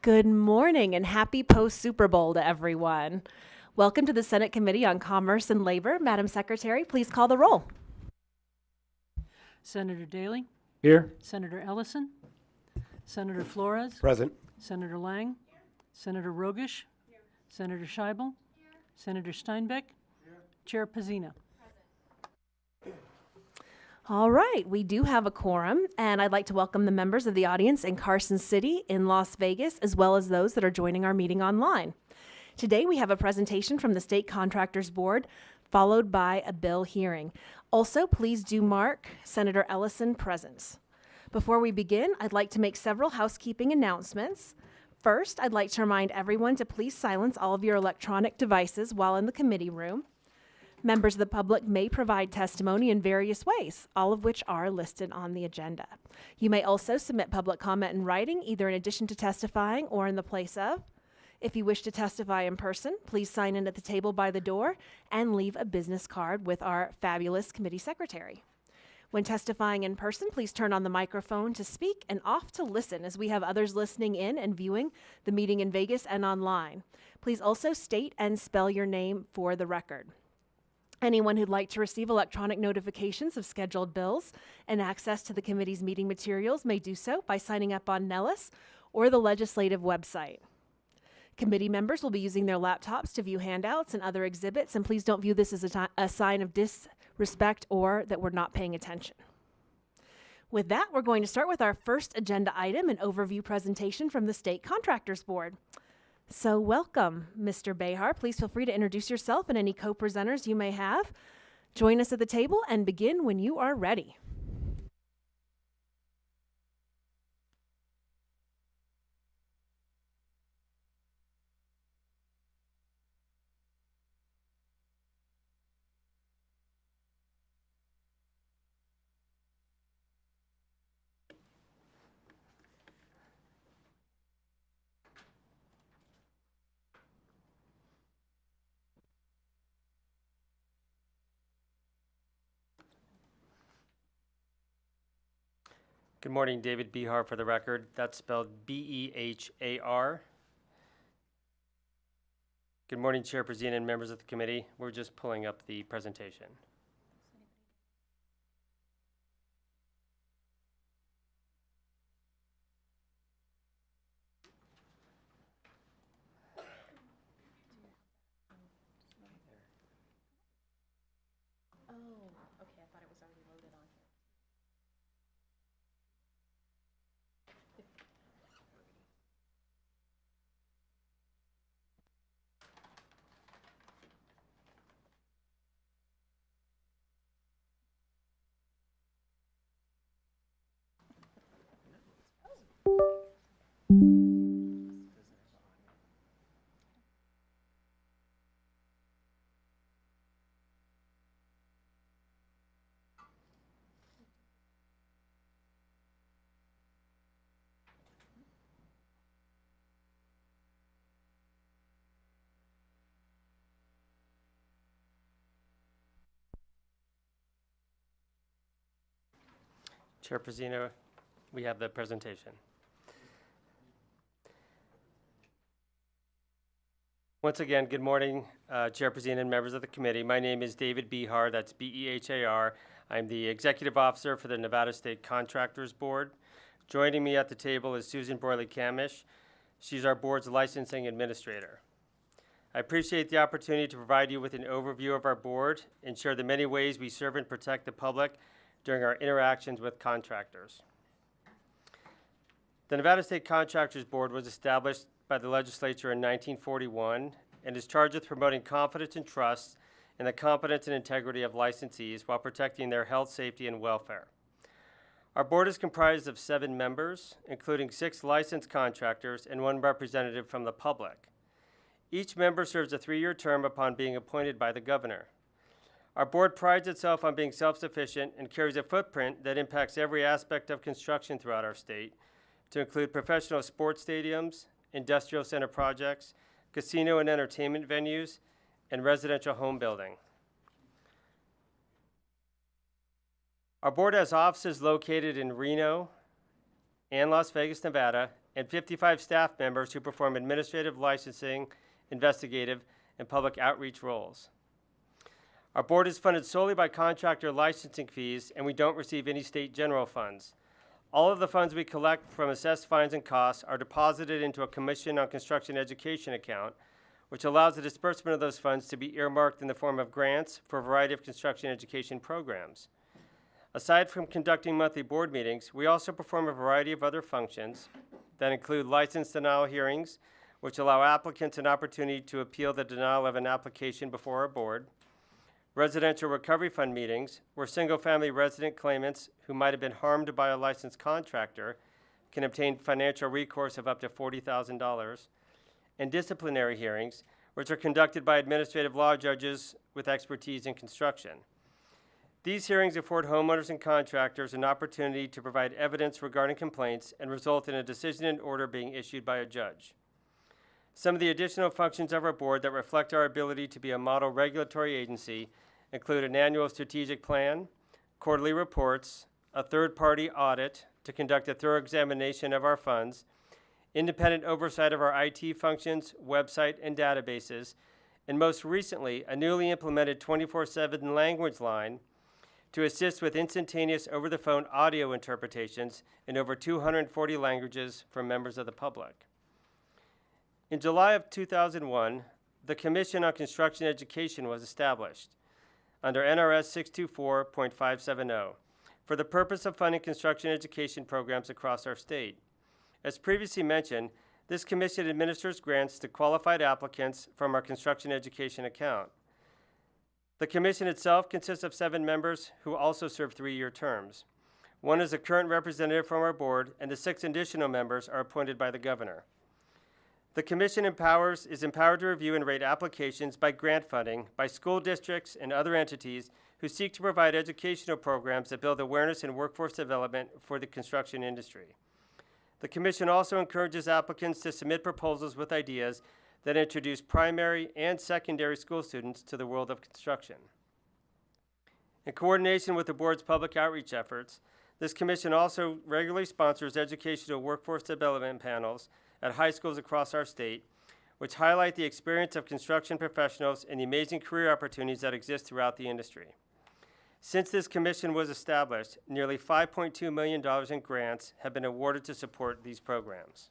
Good morning and happy post-Super Bowl to everyone. Welcome to the Senate Committee on Commerce and Labor. Madam Secretary, please call the roll. Senator Daley, Here. Senator Ellison, Senator Flores, Present. Senator Lang, Senator Rogish, Senator Scheibel, Senator Steinbeck, Chair Pazina. All right, we do have a quorum, and I'd like to welcome the members of the audience in Carson City, in Las Vegas, as well as those that are joining our meeting online. Today, we have a presentation from the State Contractors Board, followed by a bill hearing. Also, please do mark Senator Ellison present. Before we begin, I'd like to make several housekeeping announcements. First, I'd like to remind everyone to please silence all of your electronic devices while in the committee room. Members of the public may provide testimony in various ways, all of which are listed on the agenda. You may also submit public comment in writing, either in addition to testifying or in the place of. If you wish to testify in person, please sign in at the table by the door and leave a business card with our fabulous committee secretary. When testifying in person, please turn on the microphone to speak and off to listen, as we have others listening in and viewing the meeting in Vegas and online. Please also state and spell your name for the record. Anyone who'd like to receive electronic notifications of scheduled bills and access to the committee's meeting materials may do so by signing up on Nellis or the legislative website. Committee members will be using their laptops to view handouts and other exhibits, and please don't view this as a sign of disrespect or that we're not paying attention. With that, we're going to start with our first agenda item, an overview presentation from the State Contractors Board. So welcome, Mr. Behar. Please feel free to introduce yourself and any co-presenters you may have. Join us at the table and begin when you are ready. Good morning, David Behar for the record. That's spelled B-E-H-A-R. Good morning, Chair Pazina and members of the committee. We're just pulling up the presentation. Okay, I thought it was already loaded on. Chair Pazina, we have the presentation. Once again, good morning, Chair Pazina and members of the committee. My name is David Behar, that's B-E-H-A-R. I'm the Executive Officer for the Nevada State Contractors Board. Joining me at the table is Susan Borley-Camish. She's our board's licensing administrator. I appreciate the opportunity to provide you with an overview of our board and share the many ways we serve and protect the public during our interactions with contractors. The Nevada State Contractors Board was established by the legislature in 1941 and is charged with promoting confidence and trust in the competence and integrity of licensees while protecting their health, safety, and welfare. Our board is comprised of 7 members, including 6 licensed contractors and 1 representative from the public. Each member serves a 3-year term upon being appointed by the governor. Our board prides itself on being self-sufficient and carries a footprint that impacts every aspect of construction throughout our state, to include professional sports stadiums, industrial center projects, casino and entertainment venues, and residential home building. Our board has offices located in Reno, and Las Vegas, Nevada, and 55 staff members who perform administrative, licensing, investigative, and public outreach roles. Our board is funded solely by contractor licensing fees, and we don't receive any state general funds. All of the funds we collect from assessed fines and costs are deposited into a Commission on Construction Education account, which allows the disbursement of those funds to be earmarked in the form of grants for a variety of construction education programs. Aside from conducting monthly board meetings, we also perform a variety of other functions that include license denial hearings, which allow applicants an opportunity to appeal the denial of an application before our board, residential recovery fund meetings, where single-family resident claimants who might have been harmed by a licensed contractor can obtain financial recourse of up to $40,000, and disciplinary hearings, which are conducted by administrative law judges with expertise in construction. These hearings afford homeowners and contractors an opportunity to provide evidence regarding complaints and result in a decision and order being issued by a judge. Some of the additional functions of our board that reflect our ability to be a model regulatory agency include an annual strategic plan, quarterly reports, a third-party audit to conduct a thorough examination of our funds, independent oversight of our IT functions, website, and databases, and most recently, a newly implemented 24/7 language line to assist with instantaneous over-the-phone audio interpretations in over 240 languages for members of the public. In July of 2001, the Commission on Construction Education was established under NRS 624.570 for the purpose of funding construction education programs across our state. As previously mentioned, this commission administers grants to qualified applicants from our construction education account. The commission itself consists of 7 members who also serve 3-year terms. 1 is a current representative from our board, and the 6 additional members are appointed by the governor. The commission is empowered to review and rate applications by grant funding by school districts and other entities who seek to provide educational programs that build awareness and workforce development for the construction industry. The commission also encourages applicants to submit proposals with ideas that introduce primary and secondary school students to the world of construction. In coordination with the board's public outreach efforts, this commission also regularly sponsors educational workforce development panels at high schools across our state, which highlight the experience of construction professionals and the amazing career opportunities that exist throughout the industry. Since this commission was established, nearly $5.2 million in grants have been awarded to support these programs.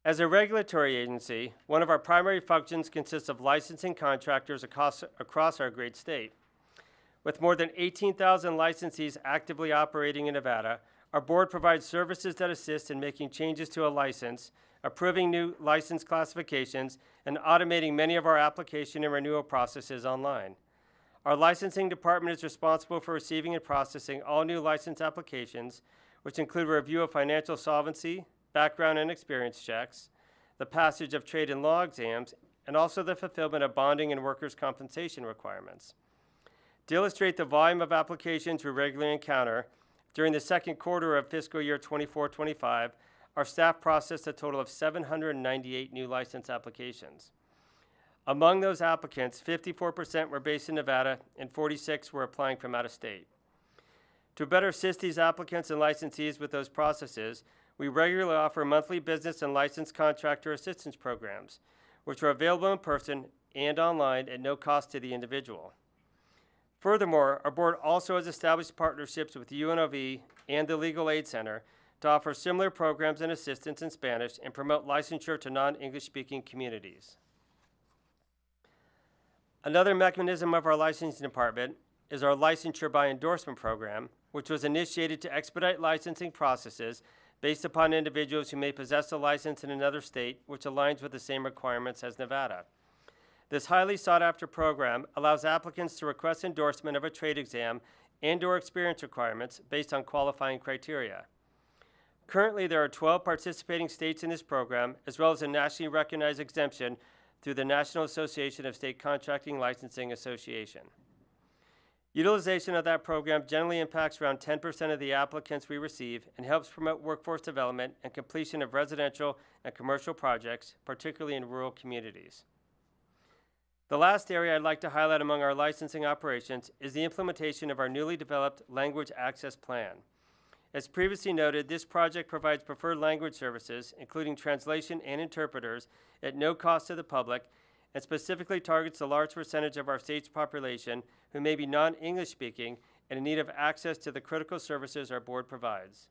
As a regulatory agency, one of our primary functions consists of licensing contractors across our great state. With more than 18,000 licensees actively operating in Nevada, our board provides services that assist in making changes to a license, approving new license classifications, and automating many of our application and renewal processes online. Our licensing department is responsible for receiving and processing all new license applications, which include a review of financial solvency, background and experience checks, the passage of trade and law exams, and also the fulfillment of bonding and workers' compensation requirements. To illustrate the volume of applications we regularly encounter, during the second quarter of fiscal year 24-25, our staff processed a total of 798 new license applications. Among those applicants, 54% were based in Nevada and 46 were applying from out of state. To better assist these applicants and licensees with those processes, we regularly offer monthly business and licensed contractor assistance programs, which are available in person and online at no cost to the individual. Furthermore, our board also has established partnerships with UNLV and the Legal Aid Center to offer similar programs and assistance in Spanish and promote licensure to non-English speaking communities. Another mechanism of our licensing department is our licensure by endorsement program, which was initiated to expedite licensing processes based upon individuals who may possess a license in another state which aligns with the same requirements as Nevada. This highly sought-after program allows applicants to request endorsement of a trade exam and/or experience requirements based on qualifying criteria. Currently, there are 12 participating states in this program, as well as a nationally recognized exemption through the National Association of State Contracting Licensing Association. Utilization of that program generally impacts around 10% of the applicants we receive and helps promote workforce development and completion of residential and commercial projects, particularly in rural communities. The last area I'd like to highlight among our licensing operations is the implementation of our newly developed Language Access Plan. As previously noted, this project provides preferred language services, including translation and interpreters, at no cost to the public, and specifically targets the large percentage of our state's population who may be non-English speaking and in need of access to the critical services our board provides.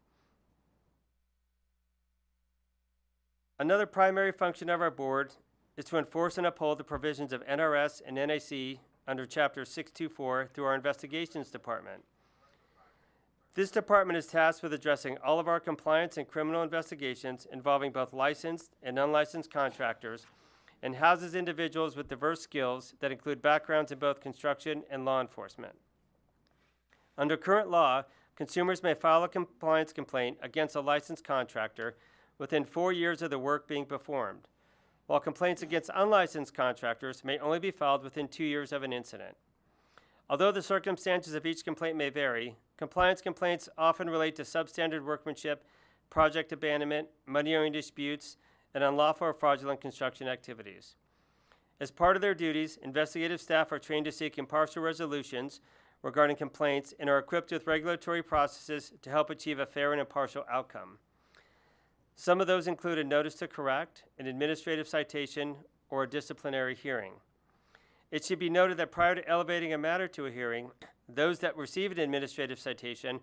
Another primary function of our board is to enforce and uphold the provisions of NRS and NAC under Chapter 624 through our investigations department. This department is tasked with addressing all of our compliance and criminal investigations involving both licensed and unlicensed contractors, and houses individuals with diverse skills that include backgrounds in both construction and law enforcement. Under current law, consumers may file a compliance complaint against a licensed contractor within 4 years of the work being performed, while complaints against unlicensed contractors may only be filed within 2 years of an incident. Although the circumstances of each complaint may vary, compliance complaints often relate to substandard workmanship, project abandonment, money owing disputes, and unlawful or fraudulent construction activities. As part of their duties, investigative staff are trained to seek impartial resolutions regarding complaints and are equipped with regulatory processes to help achieve a fair and impartial outcome. Some of those include a notice to correct, an administrative citation, or a disciplinary hearing. It should be noted that prior to elevating a matter to a hearing, those that receive an administrative citation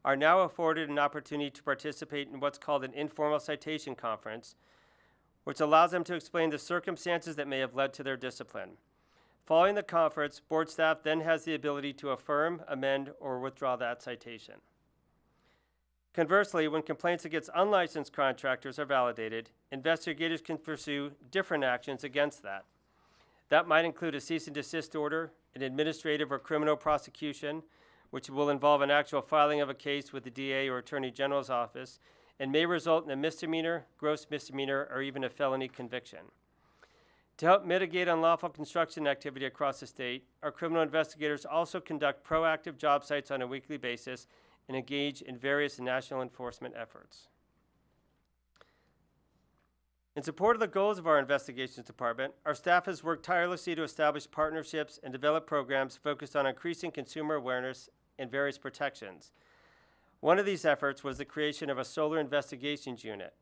are now afforded an opportunity to participate in what's called an informal citation conference, which allows them to explain the circumstances that may have led to their discipline. Following the conference, board staff then has the ability to affirm, amend, or withdraw that citation. Conversely, when complaints against unlicensed contractors are validated, investigators can pursue different actions against that. That might include a cease and desist order, an administrative or criminal prosecution, which will involve an actual filing of a case with the DA or Attorney General's office, and may result in a misdemeanor, gross misdemeanor, or even a felony conviction. To help mitigate unlawful construction activity across the state, our criminal investigators also conduct proactive job sites on a weekly basis and engage in various national enforcement efforts. In support of the goals of our investigations department, our staff has worked tirelessly to establish partnerships and develop programs focused on increasing consumer awareness and various protections. One of these efforts was the creation of a solar investigations unit,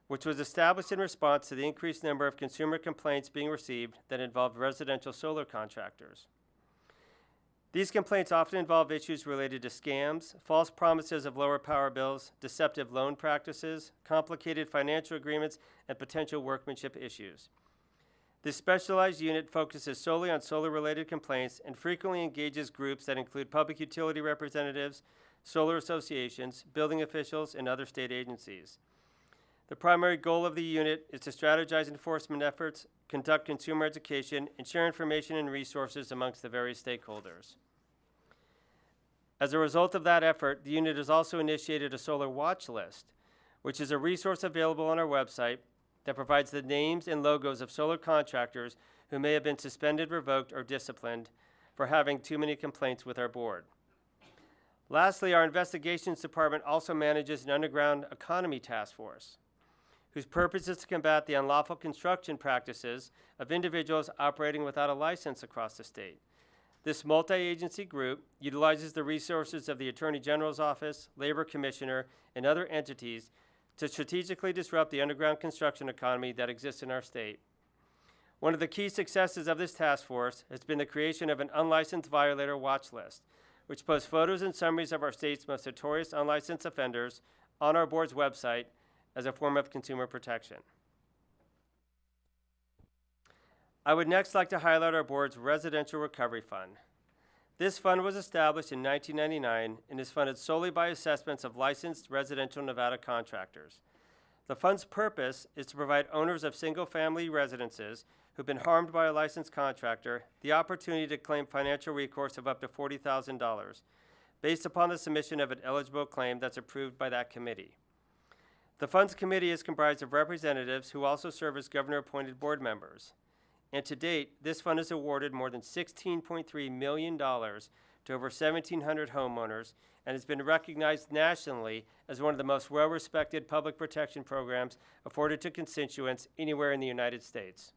which was established in response to the increased number of consumer complaints being received that involved residential solar contractors. These complaints often involve issues related to scams, false promises of lower power bills, deceptive loan practices, complicated financial agreements, and potential workmanship issues. This specialized unit focuses solely on solar-related complaints and frequently engages groups that include public utility representatives, solar associations, building officials, and other state agencies. The primary goal of the unit is to strategize enforcement efforts, conduct consumer education, and share information and resources amongst the various stakeholders. As a result of that effort, the unit has also initiated a solar watch list, which is a resource available on our website that provides the names and logos of solar contractors who may have been suspended, revoked, or disciplined for having too many complaints with our board. Lastly, our investigations department also manages an underground economy task force, whose purpose is to combat the unlawful construction practices of individuals operating without a license across the state. This multi-agency group utilizes the resources of the Attorney General's office, Labor Commissioner, and other entities to strategically disrupt the underground construction economy that exists in our state. One of the key successes of this task force has been the creation of an unlicensed violator watch list, which posts photos and summaries of our state's most notorious unlicensed offenders on our board's website as a form of consumer protection. I would next like to highlight our board's Residential Recovery Fund. This fund was established in 1999 and is funded solely by assessments of licensed residential Nevada contractors. The fund's purpose is to provide owners of single-family residences who've been harmed by a licensed contractor the opportunity to claim financial recourse of up to $40,000 based upon the submission of an eligible claim that's approved by that committee. The fund's committee is comprised of representatives who also serve as governor-appointed board members. And to date, this fund has awarded more than $16.3 million to over 1,700 homeowners and has been recognized nationally as one of the most well-respected public protection programs afforded to constituents anywhere in the United States.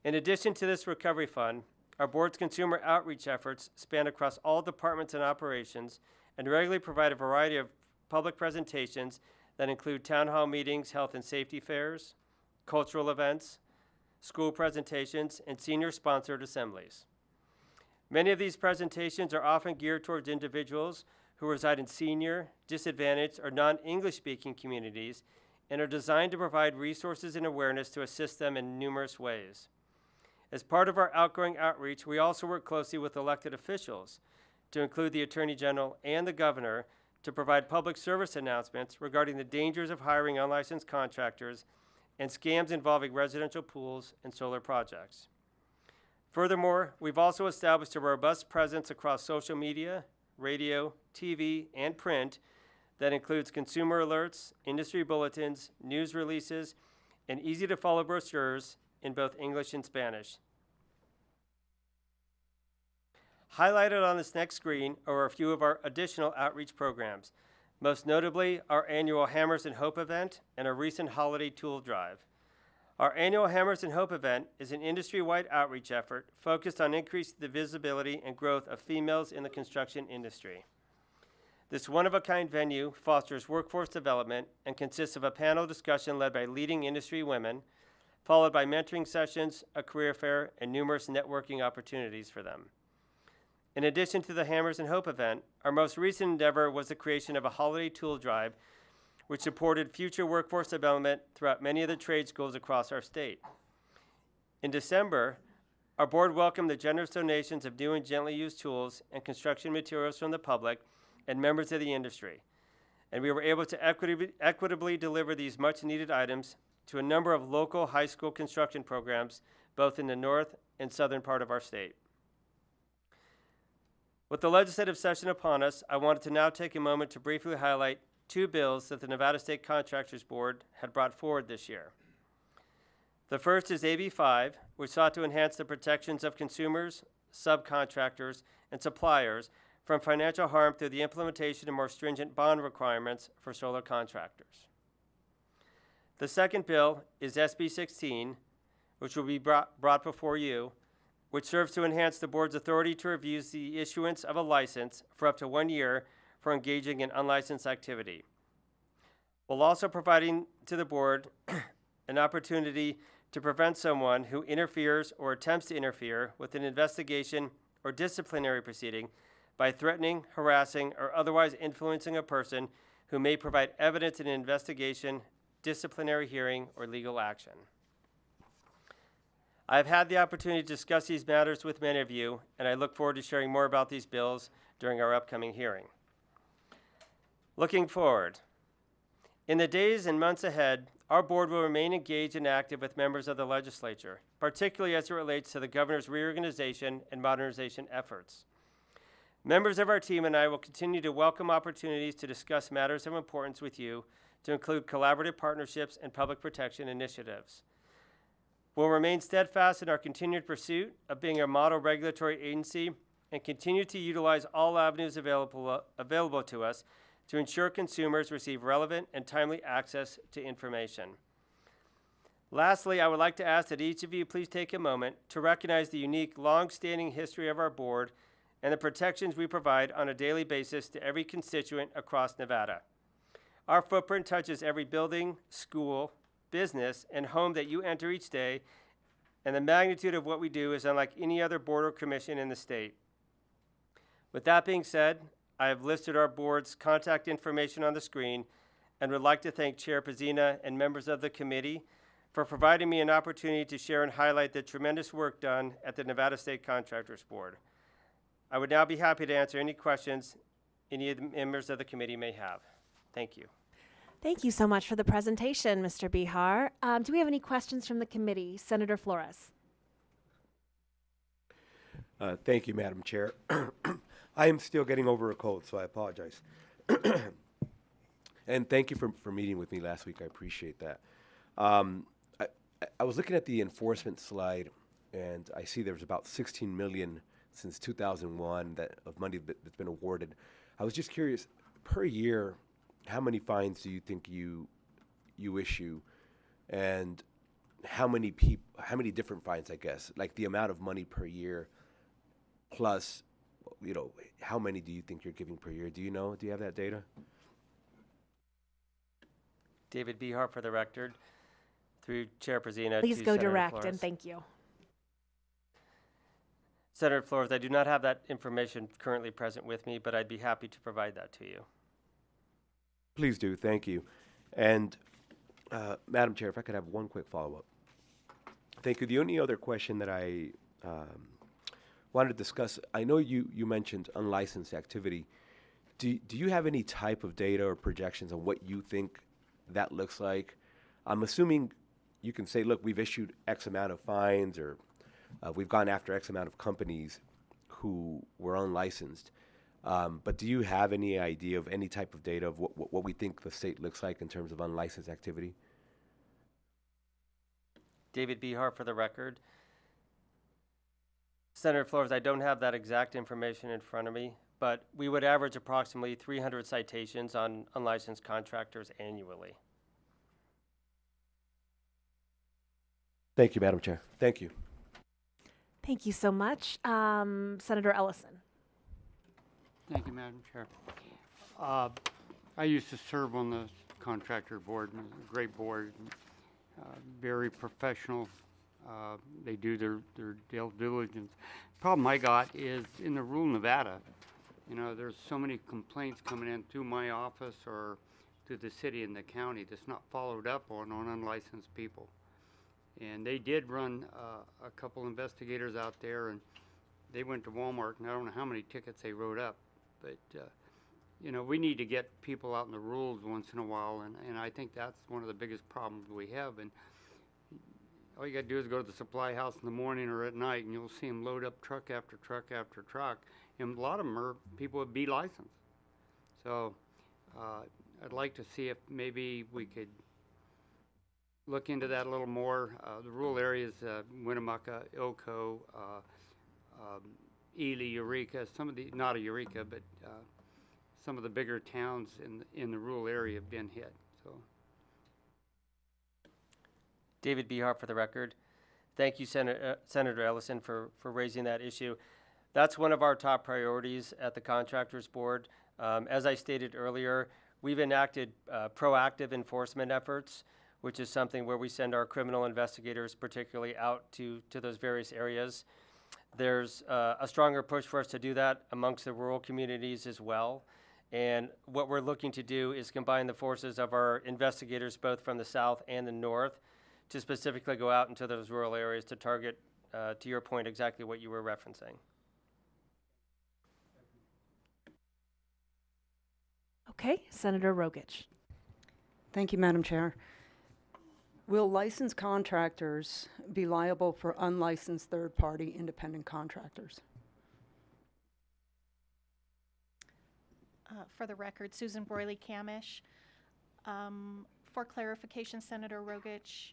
In addition to this recovery fund, our board's consumer outreach efforts span across all departments and operations and regularly provide a variety of public presentations that include town hall meetings, health and safety fairs, cultural events, school presentations, and senior-sponsored assemblies. Many of these presentations are often geared towards individuals who reside in senior, disadvantaged, or non-English speaking communities and are designed to provide resources and awareness to assist them in numerous ways. As part of our outgoing outreach, we also work closely with elected officials, to include the Attorney General and the Governor, to provide public service announcements regarding the dangers of hiring unlicensed contractors and scams involving residential pools and solar projects. Furthermore, we've also established a robust presence across social media, radio, TV, and print that includes consumer alerts, industry bulletins, news releases, and easy-to-follow brochures in both English and Spanish. Highlighted on this next screen are a few of our additional outreach programs, most notably our annual Hammers and Hope event and a recent holiday tool drive. Our annual Hammers and Hope event is an industry-wide outreach effort focused on increasing the visibility and growth of females in the construction industry. This one-of-a-kind venue fosters workforce development and consists of a panel discussion led by leading industry women, followed by mentoring sessions, a career fair, and numerous networking opportunities for them. In addition to the Hammers and Hope event, our most recent endeavor was the creation of a holiday tool drive, which supported future workforce development throughout many of the trade schools across our state. In December, our board welcomed the generous donations of new and gently used tools and construction materials from the public and members of the industry, and we were able to equitably deliver these much-needed items to a number of local high school construction programs, both in the north and southern part of our state. With the legislative session upon us, I wanted to now take a moment to briefly highlight two bills that the Nevada State Contractors Board had brought forward this year. The first is AB 5, which sought to enhance the protections of consumers, subcontractors, and suppliers from financial harm through the implementation of more stringent bond requirements for solar contractors. The second bill is SB 16, which will be brought before you, which serves to enhance the board's authority to review the issuance of a license for up to 1 year for engaging in unlicensed activity, while also providing to the board an opportunity to prevent someone who interferes or attempts to interfere with an investigation or disciplinary proceeding by threatening, harassing, or otherwise influencing a person who may provide evidence in an investigation, disciplinary hearing, or legal action. I've had the opportunity to discuss these matters with many of you, and I look forward to sharing more about these bills during our upcoming hearing. Looking forward, in the days and months ahead, our board will remain engaged and active with members of the legislature, particularly as it relates to the governor's reorganization and modernization efforts. Members of our team and I will continue to welcome opportunities to discuss matters of importance with you, to include collaborative partnerships and public protection initiatives. We'll remain steadfast in our continued pursuit of being a model regulatory agency and continue to utilize all avenues available to us to ensure consumers receive relevant and timely access to information. Lastly, I would like to ask that each of you please take a moment to recognize the unique, long-standing history of our board and the protections we provide on a daily basis to every constituent across Nevada. Our footprint touches every building, school, business, and home that you enter each day, and the magnitude of what we do is unlike any other board or commission in the state. With that being said, I have listed our board's contact information on the screen and would like to thank Chair Pezzina and members of the committee for providing me an opportunity to share and highlight the tremendous work done at the Nevada State Contractors Board. I would now be happy to answer any questions any of the members of the committee may have. Thank you. Thank you so much for the presentation, Mr. Bihar. Do we have any questions from the committee? Senator Flores. Thank you, Madam Chair. I am still getting over a cold, so I apologize. And thank you for meeting with me last week. I appreciate that. I was looking at the enforcement slide, and I see there's about $16 million since 2001 of money that's been awarded. I was just curious, per year, how many fines do you think you issue, and how many different fines, I guess, like the amount of money per year, plus, how many do you think you're giving per year? Do you know? Do you have that data? David Behar for the record. Through Chair Pazina. Please to go Senator direct, Flores. and thank you. Senator Flores, I do not have that information currently present with me, but I'd be happy to provide that to you. Please do, thank you. And Madam Chair, if I could have one quick follow-up. Thank you. The only other question that I wanted to discuss, I know you mentioned unlicensed activity. Do you have any type of data or projections on what you think that looks like? I'm assuming you can say, look, we've issued X amount of fines, or we've gone after X amount of companies who were unlicensed. But do you have any idea of any type of data of what we think the state looks like in terms of unlicensed activity? David Behar for the record. Senator Flores, I don't have that exact information in front of me, but we would average approximately 300 citations on unlicensed contractors annually. Thank you, Madam Chair. Thank you. Thank you so much. Senator Ellison. Thank you, Madam Chair. I used to serve on the contractor board, a great board, very professional. They do their due diligence. Problem I got is in the rural Nevada, you know, there's so many complaints coming in through my office or to the city and the county that's not followed up on unlicensed people. And they did run a couple investigators out there, and they went to Walmart, and I don't know how many tickets they wrote up, but you know, we need to get people out in the rules once in a while, and I think that's one of the biggest problems we have. And all you got to do is go to the supply house in the morning or at night, and you'll see them load up truck after truck after truck, and a lot of them are people with B license. So I'd like to see if maybe we could look into that a little more. The rural areas, Winnemucca, Ilko, Ely, Eureka, some of the, not a Eureka, but some of the bigger towns in the rural area have been hit. So, David Behar for the record. Thank you, Senator Ellison, for raising that issue. That's one of our top priorities at the Contractors Board. As I stated earlier, we've enacted proactive enforcement efforts, which is something where we send our criminal investigators particularly out to those various areas. There's a stronger push for us to do that amongst the rural communities as well. And what we're looking to do is combine the forces of our investigators both from the south and the north to specifically go out into those rural areas to target, to your point, exactly what you were referencing. Okay, Senator Rogich. Thank you, Madam Chair. Will licensed contractors be liable for unlicensed third-party independent contractors? For the record, Susan Broyley-Camish. For clarification, Senator Rogich,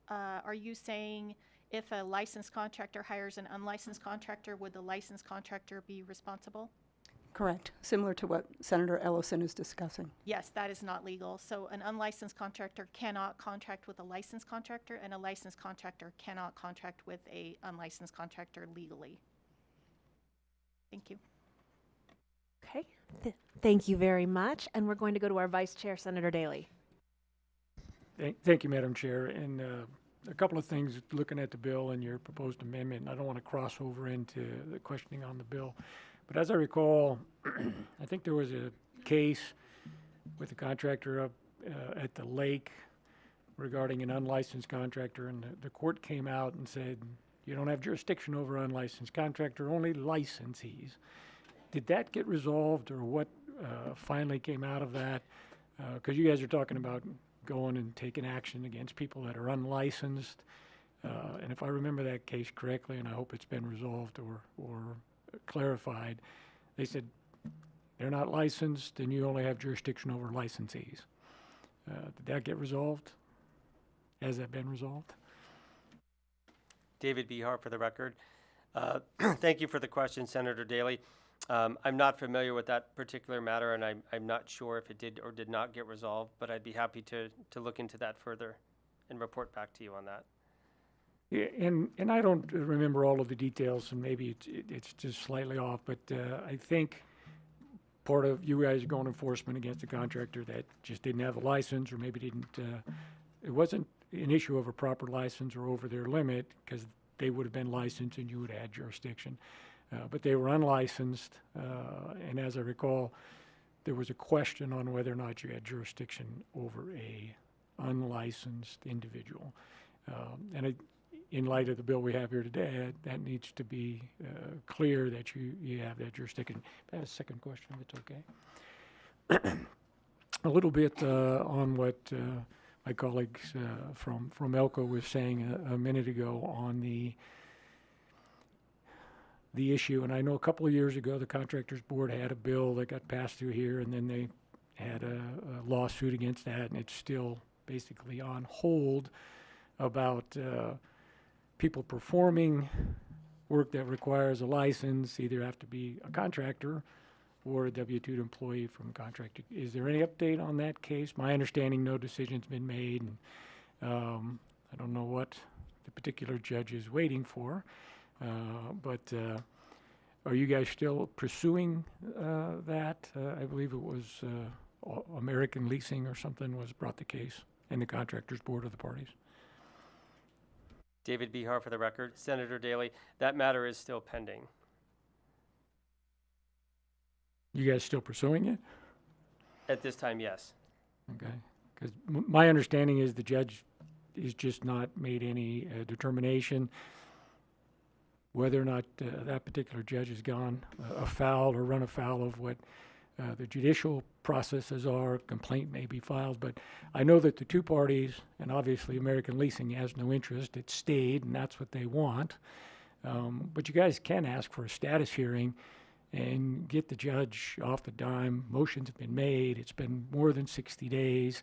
are you saying if a licensed contractor hires an unlicensed contractor, would the licensed contractor be responsible? Correct, similar to what Senator Ellison is discussing. Yes, that is not legal. So an unlicensed contractor cannot contract with a licensed contractor, and a licensed contractor cannot contract with a unlicensed contractor legally. Thank you. Okay, thank you very much. And we're going to go to our Vice Chair, Senator Daly. Thank you, Madam Chair. And a couple of things looking at the bill and your proposed amendment, and I don't want to cross over into the questioning on the bill. But as I recall, I think there was a case with a contractor up at the lake regarding an unlicensed contractor, and the court came out and said, you don't have jurisdiction over unlicensed contractor, only licensees. Did that get resolved, or what finally came out of that? Because you guys are talking about going and taking action against people that are unlicensed. And if I remember that case correctly, and I hope it's been resolved or clarified, they said they're not licensed and you only have jurisdiction over licensees. Did that get resolved? Has that been resolved? David Behar for the record. Thank you for the question, Senator Daly. I'm not familiar with that particular matter, and I'm not sure if it did or did not get resolved, but I'd be happy to look into that further and report back to you on that. Yeah, and I don't remember all of the details, and maybe it's just slightly off, but I think part of you guys going enforcement against a contractor that just didn't have a license, or maybe didn't, it wasn't an issue of a proper license or over their limit, because they would have been licensed and you would have had jurisdiction. But they were unlicensed, and as I recall, there was a question on whether or not you had jurisdiction over a unlicensed individual. In light of the bill we have here today, that needs to be clear that you have that jurisdiction. I have a second question, if it's okay. A little bit on what my colleagues from Elko was saying a minute ago on the issue, and I know a couple of years ago the Contractors Board had a bill that got passed through here, and then they had a lawsuit against that, and it's still basically on hold about people performing work that requires a license, either have to be a contractor or a W-2 employee from a contractor. Is there any update on that case? My understanding, no decision's been made, and I don't know what the particular judge is waiting for. But are you guys still pursuing that? I believe it was American Leasing or something was brought the case, and the Contractors Board of the parties. David Behar for the record. Senator Daley, that matter is still pending. You guys still pursuing it? At this time, yes. Okay. Because my understanding is the judge has just not made any determination whether or not that particular judge has gone afoul or run afoul of what the judicial processes are. Complaint may be filed, but I know that the two parties, and obviously American Leasing has no interest, it stayed, and that's what they want. But you guys can ask for a status hearing and get the judge off the dime. Motions have been made. It's been more than 60 days.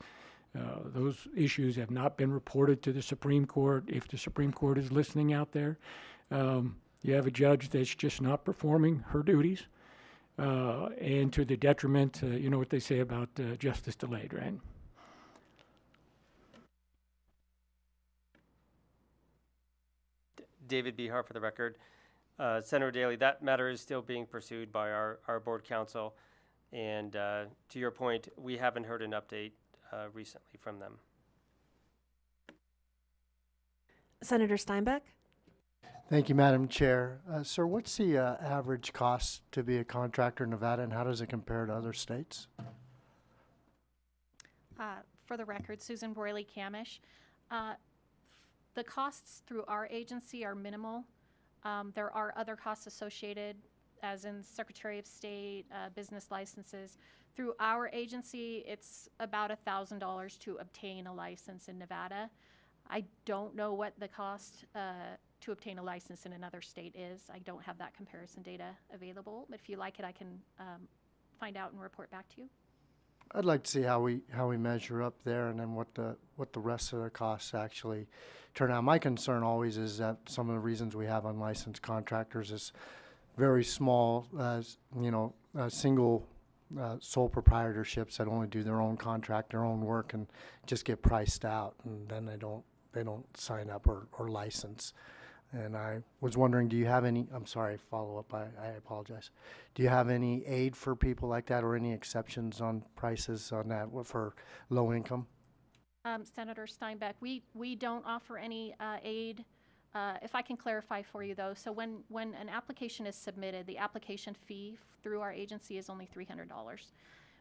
Those issues have not been reported to the Supreme Court. If the Supreme Court is listening out there, you have a judge that's just not performing her duties, and to the detriment, you know what they say about justice delayed, right? David Behar for the record. Senator Daley, that matter is still being pursued by our board counsel. And to your point, we haven't heard an update recently from them. Senator Steinbeck? Thank you, Madam Chair. Sir, what's the average cost to be a contractor in Nevada, and how does it compare to other states? For the record, Susan Broiley-Camish. The costs through our agency are minimal. There are other costs associated, as in Secretary of State, business licenses. Through our agency, it's about $1,000 to obtain a license in Nevada. I don't know what the cost to obtain a license in another state is. I don't have that comparison data available, but if you like it, I can find out and report back to you. I'd like to see how we measure up there, and then what the rest of the costs actually turn out. My concern always is that some of the reasons we have unlicensed contractors is very small, single sole proprietorships that only do their own contract, their own work, and just get priced out, and then they don't sign up or license. And I was wondering, do you have any, I'm sorry, follow up, I apologize. Do you have any aid for people like that, or any exceptions on prices on that for low income? Senator Steinbeck, we don't offer any aid. If I can clarify for you though, so when an application is submitted, the application fee through our agency is only $300.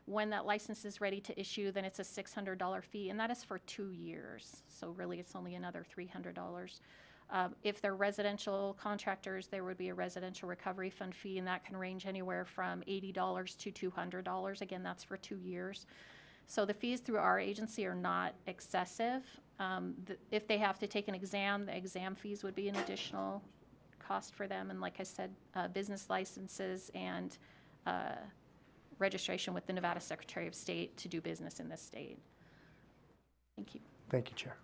When that license is ready to issue, then it's a $600 fee, and that is for 2 years. So really it's only another $300. If they're residential contractors, there would be a residential recovery fund fee, and that can range anywhere from $80 to $200. Again, that's for 2 years. So the fees through our agency are not excessive. If they have to take an exam, the exam fees would be an additional cost for them. And like I said, business licenses and registration with the Nevada Secretary of State to do business in this state. Thank you. Thank you, Chair.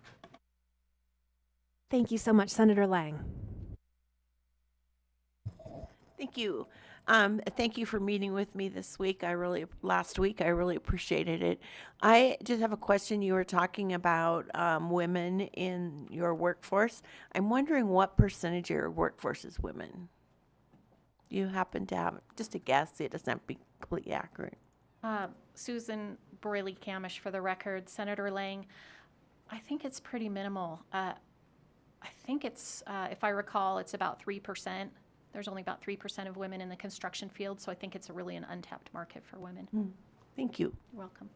Thank you so much, Senator Lang. Thank you. Thank you for meeting with me this week. Last week, I really appreciated it. I just have a question. You were talking about women in your workforce. I'm wondering what percentage of your workforce is women? Do you happen to have just a guess? It doesn't have to be completely accurate. Susan Broily Camish for the record. Senator Lang, I think it's pretty minimal. I think it's, if I recall, it's about 3%. There's only about 3% of women in the construction field, so I think it's really an untapped market for women. Thank you. You're welcome.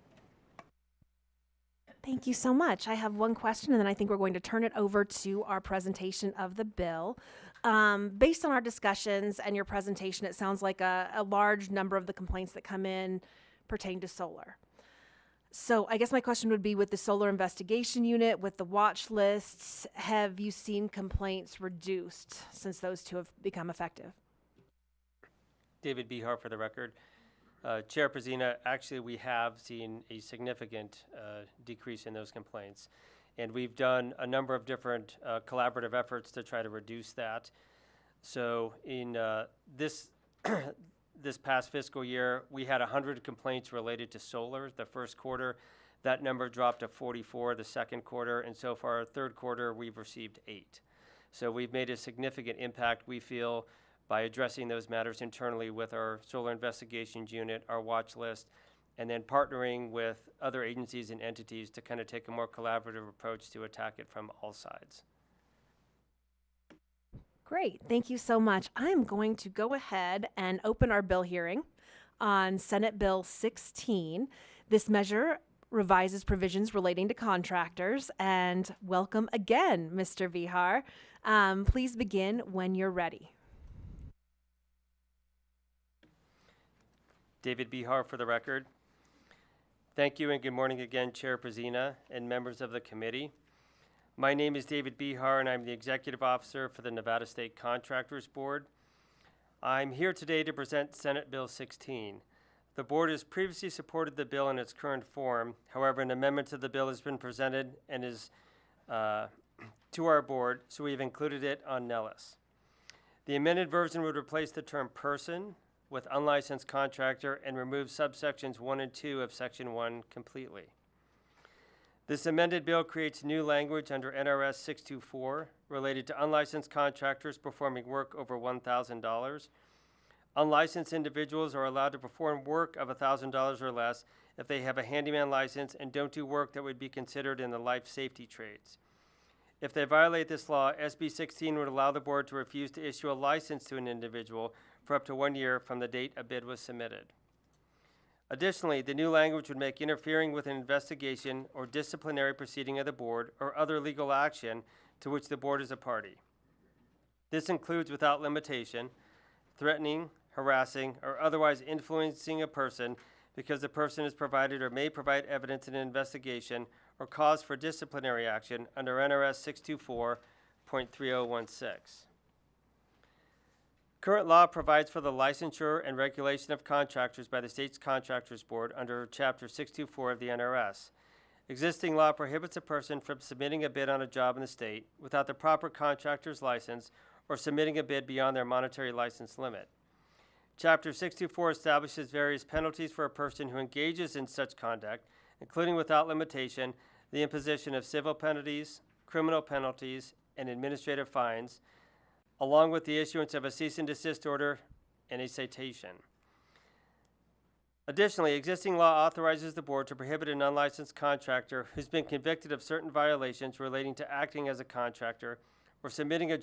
Thank you so much. I have one question, and then I think we're going to turn it over to our presentation of the bill. Based on our discussions and your presentation, it sounds like a large number of the complaints that come in pertain to solar. So I guess my question would be, with the solar investigation unit, with the watch lists, have you seen complaints reduced since those two have become effective? David Behar for the record. Chair Pazina, actually we have seen a significant decrease in those complaints. And we've done a number of different collaborative efforts to try to reduce that. So in this this past fiscal year, we had 100 complaints related to solar the first quarter. That number dropped to 44 the second quarter, and so far third quarter we've received 8. So we've made a significant impact, we feel, by addressing those matters internally with our solar investigations unit, our watch list, and then partnering with other agencies and entities to kind of take a more collaborative approach to attack it from all sides. Great, thank you so much. I'm going to go ahead and open our bill hearing on Senate Bill 16. This measure revises provisions relating to contractors. And welcome again, Mr. Vihar. Please begin when you're ready. David Behar for the record. Thank you and good morning again, Chair Pazina and members of the committee. My name is David Behar and I'm the Executive Officer for the Nevada State Contractors Board. I'm here today to present Senate Bill 16. The board has previously supported the bill in its current form. However, an amendment to the bill has been presented and is to our board, so we've included it on Nellis. The amended version would replace the term person with unlicensed contractor and remove subsections 1 and 2 of Section 1 completely. This amended bill creates new language under NRS 624 related to unlicensed contractors performing work over $1,000. Unlicensed individuals are allowed to perform work of $1,000 or less if they have a handyman license and don't do work that would be considered in the life safety trades. If they violate this law, SB 16 would allow the board to refuse to issue a license to an individual for up to 1 year from the date a bid was submitted. Additionally, the new language would make interfering with an investigation or disciplinary proceeding of the board or other legal action to which the board is a party. This includes, without limitation, threatening, harassing, or otherwise influencing a person because the person has provided or may provide evidence in an investigation or cause for disciplinary action under NRS 624.3016. Current law provides for the licensure and regulation of contractors by the state's Contractors Board under Chapter 624 of the NRS. Existing law prohibits a person from submitting a bid on a job in the state without the proper contractor's license or submitting a bid beyond their monetary license limit. Chapter 624 establishes various penalties for a person who engages in such conduct, including without limitation the imposition of civil penalties, criminal penalties, and administrative fines, along with the issuance of a cease and desist order and a citation. Additionally, existing law authorizes the board to prohibit an unlicensed contractor who's been convicted of certain violations relating to acting as a contractor or submitting a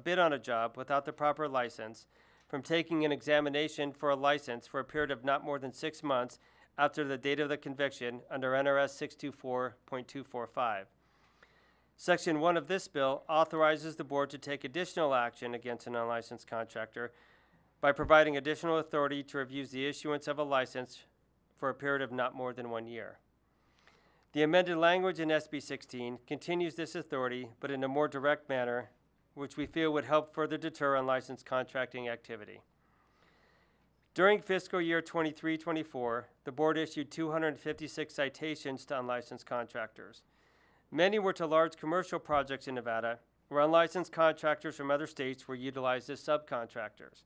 bid on a job without the proper license from taking an examination for a license for a period of not more than 6 months after the date of the conviction under NRS 624.245. Section 1 of this bill authorizes the board to take additional action against an unlicensed contractor by providing additional authority to review the issuance of a license for a period of not more than 1 year. The amended language in SB 16 continues this authority, but in a more direct manner, which we feel would help further deter unlicensed contracting activity. During fiscal year 23-24, the board issued 256 citations to unlicensed contractors. Many were to large commercial projects in Nevada, where unlicensed contractors from other states were utilized as subcontractors.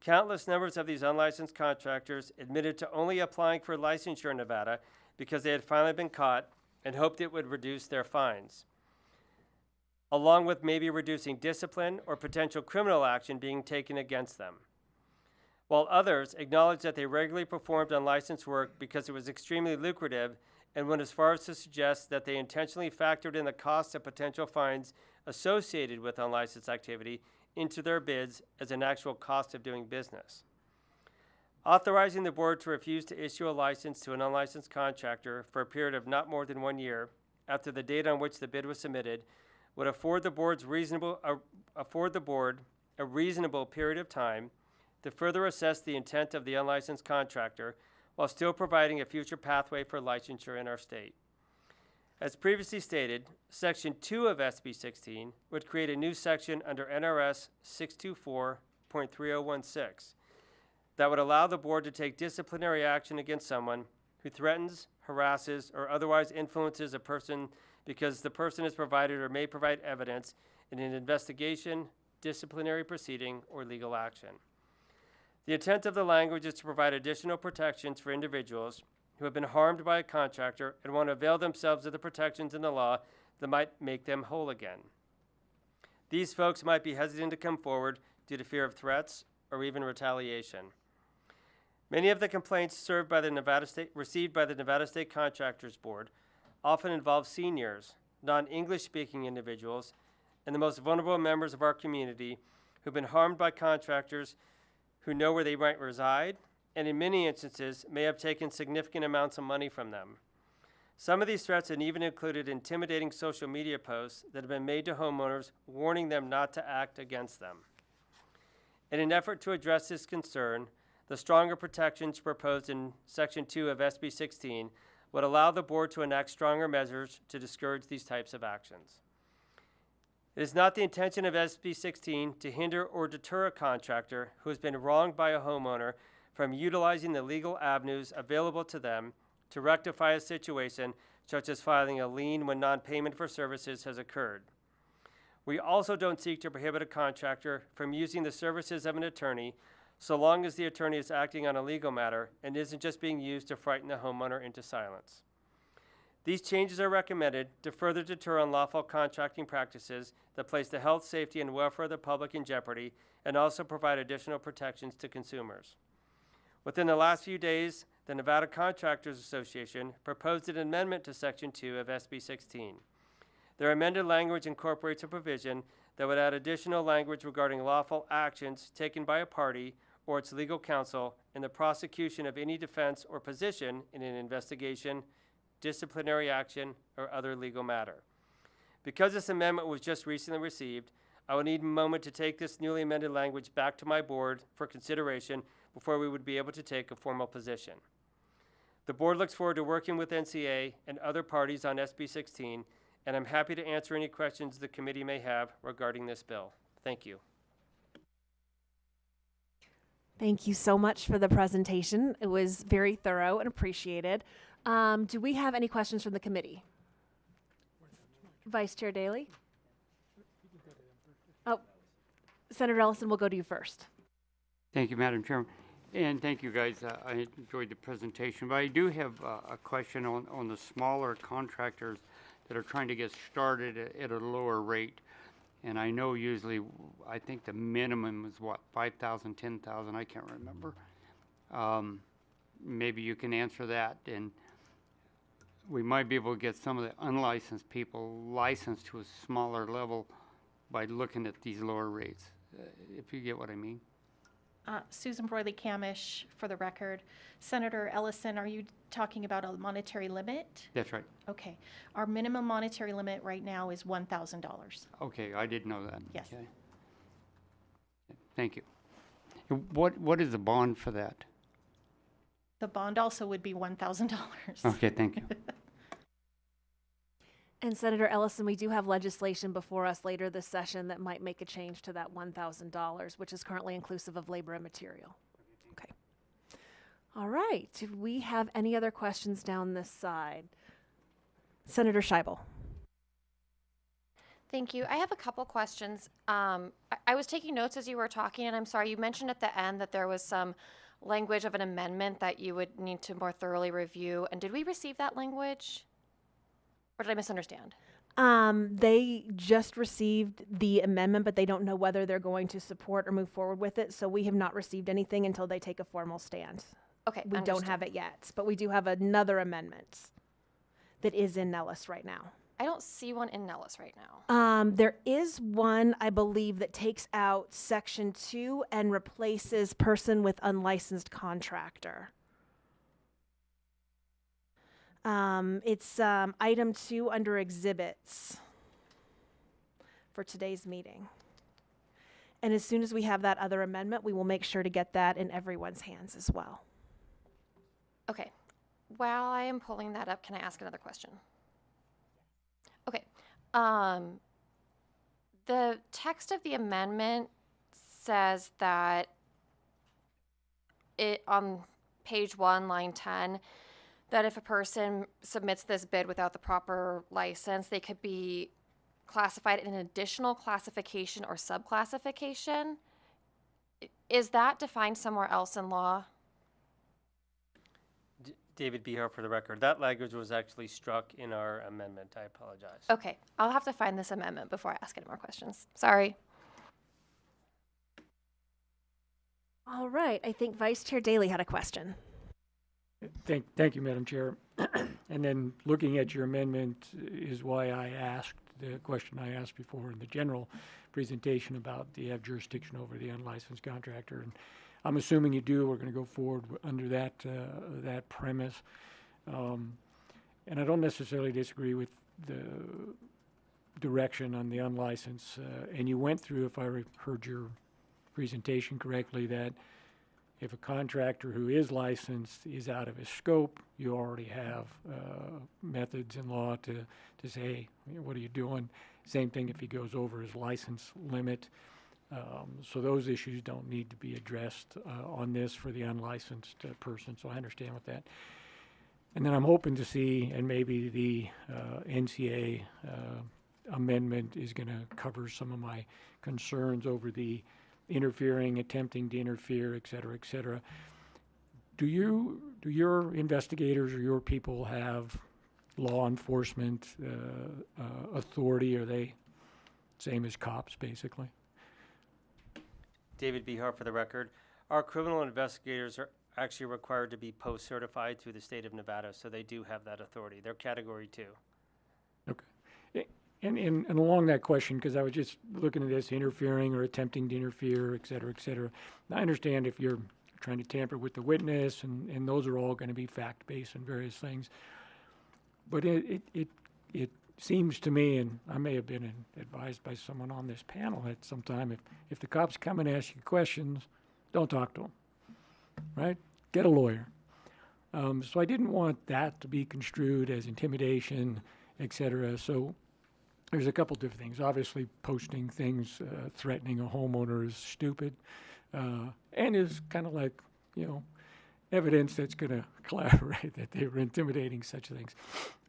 Countless numbers of these unlicensed contractors admitted to only applying for licensure in Nevada because they had finally been caught and hoped it would reduce their fines. along with maybe reducing discipline or potential criminal action being taken against them. While others acknowledge that they regularly performed unlicensed work because it was extremely lucrative and went as far as to suggest that they intentionally factored in the costs of potential fines associated with unlicensed activity into their bids as an actual cost of doing business. Authorizing the board to refuse to issue a license to an unlicensed contractor for a period of not more than 1 year after the date on which the bid was submitted would afford the board a reasonable period of time to further assess the intent of the unlicensed contractor while still providing a future pathway for licensure in our state. As previously stated, Section 2 of SB 16 would create a new section under NRS 624.3016 that would allow the board to take disciplinary action against someone who threatens, harasses, or otherwise influences a person because the person has provided or may provide evidence in an investigation, disciplinary proceeding, or legal action. The intent of the language is to provide additional protections for individuals who have been harmed by a contractor and want to avail themselves of the protections in the law that might make them whole again. These folks might be hesitant to come forward due to fear of threats or even retaliation. Many of the complaints received by the Nevada State Contractors Board often involve seniors, non-English speaking individuals, and the most vulnerable members of our community who've been harmed by contractors who know where they might reside, and in many instances may have taken significant amounts of money from them. Some of these threats have even included intimidating social media posts that have been made to homeowners warning them not to act against them. In an effort to address this concern, the stronger protections proposed in Section 2 of SB 16 would allow the board to enact stronger measures to discourage these types of actions. It is not the intention of SB 16 to hinder or deter a contractor who has been wronged by a homeowner from utilizing the legal avenues available to them to rectify a situation such as filing a lien when non-payment for services has occurred. We also don't seek to prohibit a contractor from using the services of an attorney so long as the attorney is acting on a legal matter and isn't just being used to frighten the homeowner into silence. These changes are recommended to further deter unlawful contracting practices that place the health, safety, and welfare of the public in jeopardy and also provide additional protections to consumers. Within the last few days, the Nevada Contractors Association proposed an amendment to Section 2 of SB 16. Their amended language incorporates a provision that would add additional language regarding lawful actions taken by a party or its legal counsel in the prosecution of any defense or position in an investigation, disciplinary action, or other legal matter. Because this amendment was just recently received, I will need a moment to take this newly amended language back to my board for consideration before we would be able to take a formal position. The board looks forward to working with NCA and other parties on SB 16, and I'm happy to answer any questions the committee may have regarding this bill. Thank you. Thank you so much for the presentation. It was very thorough and appreciated. Do we have any questions from the committee? Vice Chair Daley? Oh, Senator Ellison, we'll go to you first. Thank you, Madam Chairman. And thank you, guys. I enjoyed the presentation. But I do have a question on the smaller contractors that are trying to get started at a lower rate. And I know usually, I think the minimum is what, 5,000, 10,000, I can't remember. Maybe you can answer that. And we might be able to get some of the unlicensed people licensed to a smaller level by looking at these lower rates, if you get what I mean. Susan Broyley-Camish, for the record. Senator Ellison, are you talking about a monetary limit? That's right. Okay. Our minimum monetary limit right now is $1,000. Okay, I didn't know that. Yes. Okay. Thank you. What is the bond for that? The bond also would be $1,000. Okay, thank you. And Senator Ellison, we do have legislation before us later this session that might make a change to that $1,000, which is currently inclusive of labor and material. Okay. All right. Do we have any other questions down this side? Senator Scheibel. Thank you. I have a couple questions. I was taking notes as you were talking, and I'm sorry, you mentioned at the end that there was some language of an amendment that you would need to more thoroughly review. And did we receive that language? Or did I misunderstand? They just received the amendment, but they don't know whether they're going to support or move forward with it. So we have not received anything until they take a formal stand. Okay, We don't understood. have it yet, but we do have another amendment that is in Nellis right now. I don't see one in Nellis right now. There is one, I believe, that takes out section 2 and replaces person with unlicensed contractor. It's item 2 under exhibits for today's meeting. And as soon as we have that other amendment, we will make sure to get that in everyone's hands as well. Okay. While I am pulling that up, can I ask another question? Okay. The text of the amendment says that it on page 1, line 10, that if a person submits this bid without the proper license, they could be classified in an additional classification or subclassification. Is that defined somewhere else in law? David Behar for the record. That language was actually struck in our amendment. I apologize. Okay, I'll have to find this amendment before I ask any more questions. Sorry. All right, I think Vice Chair Daley had a question. Thank you, Madam Chair. And then looking at your amendment is why I asked the question I asked before in the general presentation about do you have jurisdiction over the unlicensed contractor? And I'm assuming you do. We're going to go forward under that that premise. And I don't necessarily disagree with the direction on the unlicensed. And you went through, if I heard your presentation correctly, that if a contractor who is licensed is out of his scope, you already have methods in law to say, hey, what are you doing? Same thing if he goes over his license limit. So those issues don't need to be addressed on this for the unlicensed person, so I understand with that. And then I'm hoping to see, and maybe the NCA amendment is going to cover some of my concerns over the interfering, attempting to interfere, et cetera, et cetera. Do your investigators or your people have law enforcement authority? Are they same as cops, basically? David Behar for the record. Our criminal investigators are actually required to be post-certified through the state of Nevada, so they do have that authority. They're Category 2. Okay. And along that question, because I was just looking at this, interfering or attempting to interfere, et cetera, et cetera. I understand if you're trying to tamper with the witness, and those are all going to be fact-based and various things. But it seems to me, and I may have been advised by someone on this panel at some time, if the cops come and ask you questions, don't talk to them, right? Get a lawyer. So I didn't want that to be construed as intimidation, et cetera. So there's a couple different things. Obviously, posting things threatening a homeowner is stupid and is kind of like, evidence that's going to corroborate that they were intimidating such things.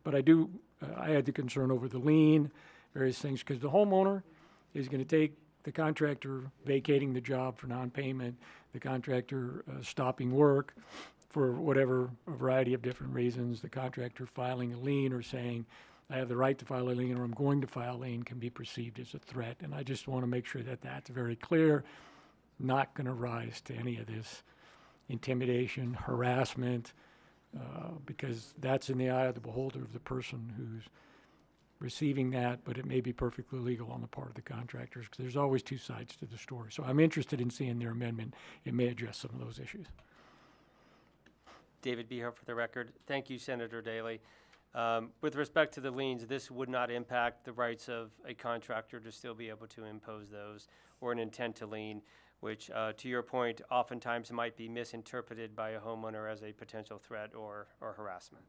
But I had the concern over the lien, various things, because the homeowner is going to take the contractor vacating the job for non-payment, the contractor stopping work for whatever, a variety of different reasons, the contractor filing a lien or saying, I have the right to file a lien or I'm going to file a lien can be perceived as a threat. And I just want to make sure that that's very clear, not going to rise to any of this intimidation, harassment, because that's in the eye of the beholder of the person who's receiving that, but it may be perfectly legal on the part of the contractors, because there's always two sides to the story. So I'm interested in seeing their amendment. It may address some of those issues. David Behar for the record. Thank you, Senator Daley. With respect to the liens, this would not impact the rights of a contractor to still be able to impose those or an intent to lien, which, to your point, oftentimes might be misinterpreted by a homeowner as a potential threat or harassment.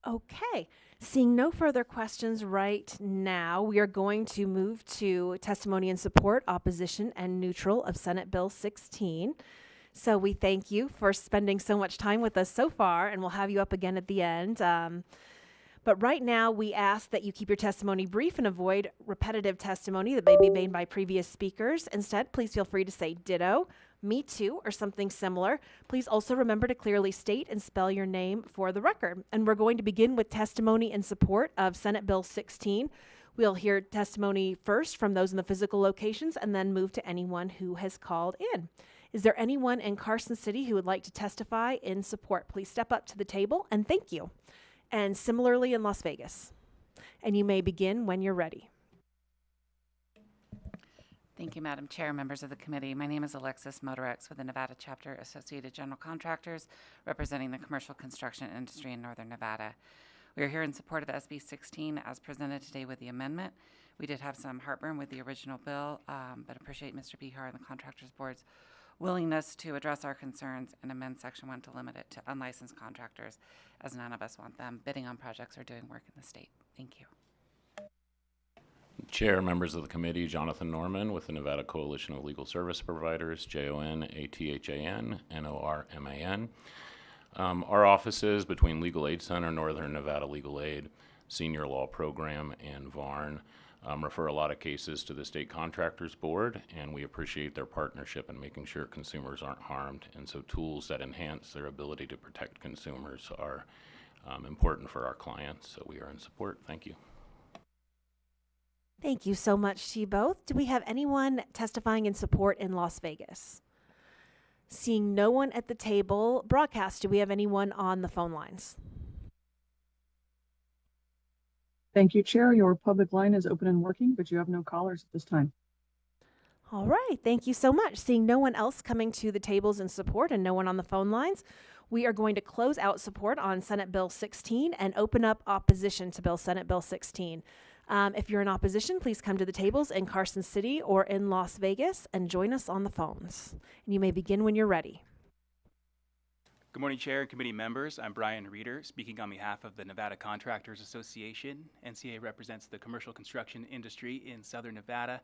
Okay, seeing no further questions right now, we are going to move to testimony in support, opposition, and neutral of Senate Bill 16. So we thank you for spending so much time with us so far, and we'll have you up again at the end. But right now, we ask that you keep your testimony brief and avoid repetitive testimony that may be made by previous speakers. Instead, please feel free to say ditto, Me Too, or something similar, please also remember to clearly state and spell your name for the record. And we're going to begin with testimony in support of Senate Bill 16. We'll hear testimony first from those in the physical locations and then move to anyone who has called in. Is there anyone in Carson City who would like to testify in support? Please step up to the table and thank you. And similarly in Las Vegas. And you may begin when you're ready. Thank you, Madam Chair, members of the committee. My name is Alexis Motorex with the Nevada Chapter Associated General Contractors, representing the commercial construction industry in Northern Nevada. We are here in support of SB 16 as presented today with the amendment. We did have some heartburn with the original bill, but appreciate Mr. Bihar and the Contractors Board's willingness to address our concerns and amend Section 1 to limit it to unlicensed contractors, as none of us want them bidding on projects or doing work in the state. Thank you. Chair, members of the committee, Jonathan Norman with the Nevada Coalition of Legal Service Providers, JONATHAN, NORMAN. Our offices between Legal Aid Center, Northern Nevada Legal Aid, Senior Law Program, and VARN refer a lot of cases to the State Contractors Board, and we appreciate their partnership in making sure consumers aren't harmed. And so tools that enhance their ability to protect consumers are important for our clients, so we are in support. Thank you. Thank you so much to you both. Do we have anyone testifying in support in Las Vegas? Seeing no one at the table broadcast, do we have anyone on the phone lines? Thank you, Chair. Your public line is open and working, but you have no callers at this time. All right, thank you so much. Seeing no one else coming to the tables in support and no one on the phone lines, we are going to close out support on Senate Bill 16 and open up opposition to Senate Bill 16. If you're in opposition, please come to the tables in Carson City or in Las Vegas and join us on the phones. And you may begin when you're ready. Good morning, Chair and committee members. I'm Brian Reeder, speaking on behalf of the Nevada Contractors Association. NCA represents the commercial construction industry in Southern Nevada,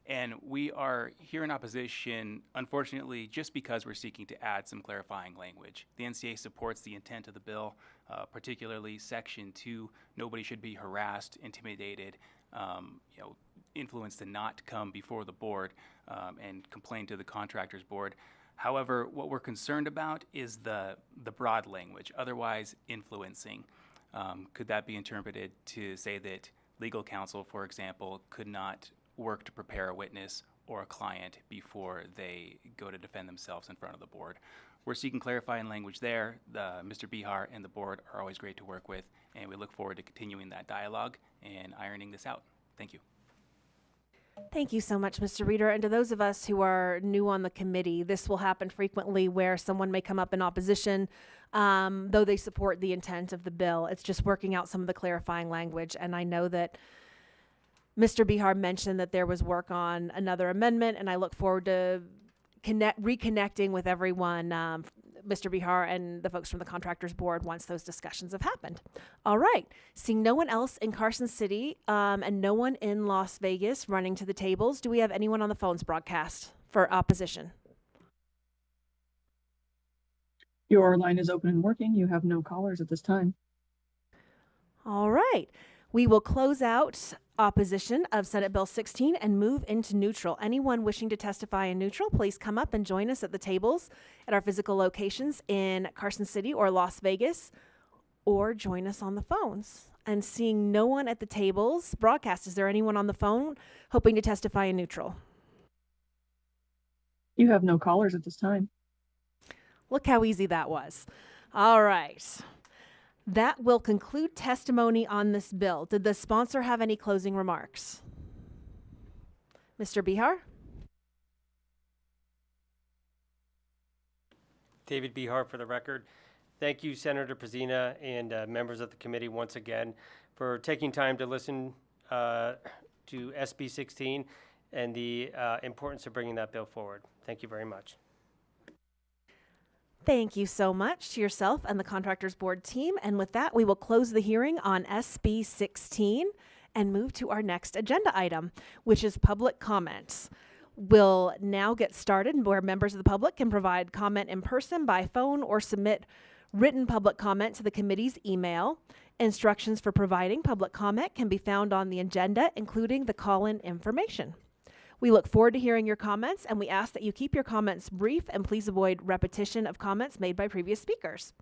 and we are here in opposition, unfortunately, just because we're seeking to add some clarifying language. The NCA supports the intent of the bill, particularly Section 2, nobody should be harassed, intimidated, influenced to not come before the board and complain to the Contractors Board. However, what we're concerned about is the broad language, otherwise influencing. Could that be interpreted to say that legal counsel, for example, could not work to prepare a witness or a client before they go to defend themselves in front of the board? We're seeking clarifying language there. Mr. Bihar and the board are always great to work with, and we look forward to continuing that dialogue and ironing this out. Thank you. Thank you so much, Mr. Reeder. And to those of us who are new on the committee, this will happen frequently where someone may come up in opposition, though they support the intent of the bill. It's just working out some of the clarifying language. And I know that Mr. Bihar mentioned that there was work on another amendment, and I look forward to reconnecting with everyone, Mr. Bihar and the folks from the Contractors Board, once those discussions have happened. All right. Seeing no one else in Carson City and no one in Las Vegas running to the tables, do we have anyone on the phones broadcast for opposition? Your line is open and working. You have no callers at this time. All right. We will close out opposition of Senate Bill 16 and move into neutral. Anyone wishing to testify in neutral, please come up and join us at the tables at our physical locations in Carson City or Las Vegas, or join us on the phones. And seeing no one at the tables broadcast, is there anyone on the phone hoping to testify in neutral? You have no callers at this time. Look how easy that was. All right. That will conclude testimony on this bill. Did the sponsor have any closing remarks? Mr. Bihar? David Bihar for the record. Thank you, Senator Pazina and members of the committee once again for taking time to listen to SB 16 and the importance of bringing that bill forward. Thank you very much. Thank you so much to yourself and the Contractors Board team. And with that, we will close the hearing on SB 16 and move to our next agenda item, which is public comments. We'll now get started where members of the public can provide comment in person, by phone, or submit written public comment to the committee's email. Instructions for providing public comment can be found on the agenda, including the call-in information. We look forward to hearing your comments, and we ask that you keep your comments brief and please avoid repetition of comments made by previous speakers.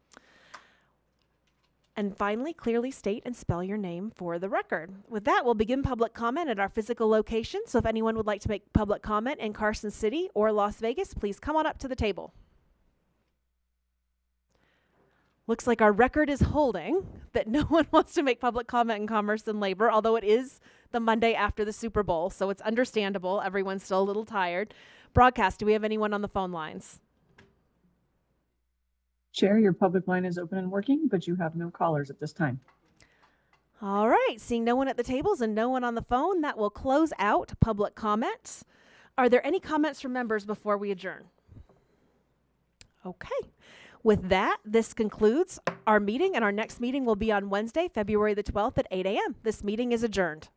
And finally, clearly state and spell your name for the record. With that, we'll begin public comment at our physical location. So if anyone would like to make public comment in Carson City or Las Vegas, please come on up to the table. Looks like our record is holding that no one wants to make public comment in Commerce and Labor, although it is the Monday after the Super Bowl, so it's understandable. Everyone's still a little tired. Broadcast, do we have anyone on the phone lines? Chair, your public line is open and working, but you have no callers at this time. All right, seeing no one at the tables and no one on the phone, that will close out public comments. Are there any comments from members before we adjourn? Okay. With that, this concludes our meeting, and our next meeting will be on Wednesday, February the 12th at 8 a.m. This meeting is adjourned.